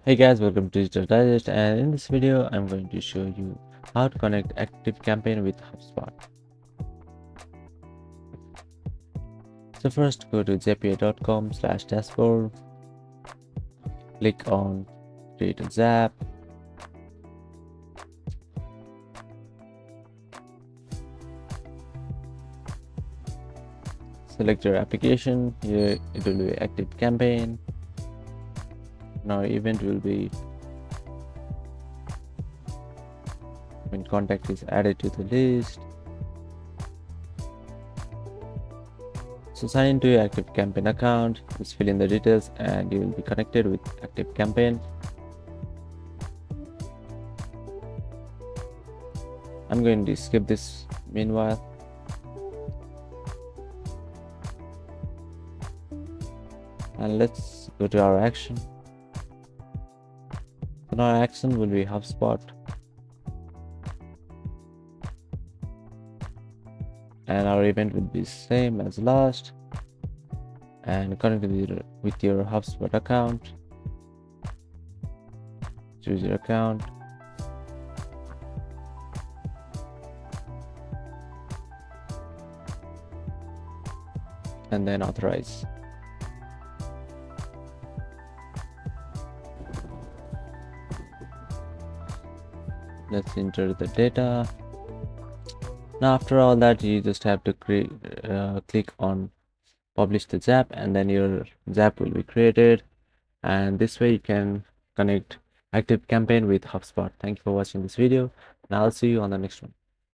Hey guys, welcome to Digital Digest, and in this video I'm going to show you how to connect ActiveCampaign with HubSpot. So first go to zapier.com/dashboard, click on create a Zap, select your application. Here it will be ActiveCampaign. Now event will be when contact is added to the list. So sign into your ActiveCampaign account, just fill in the details and you will be connected with ActiveCampaign. I'm going to skip this meanwhile. And let's go to our action. So now our action will be HubSpot. And our event will be same as last, and connect with your HubSpot account. Choose your account, and then authorize. Let's enter the data. Now after all that, you just have to click on publish the Zap, and then your Zap will be created, and this way you can connect ActiveCampaign with HubSpot. Thank you for watching this video, and I'll see you on the next one.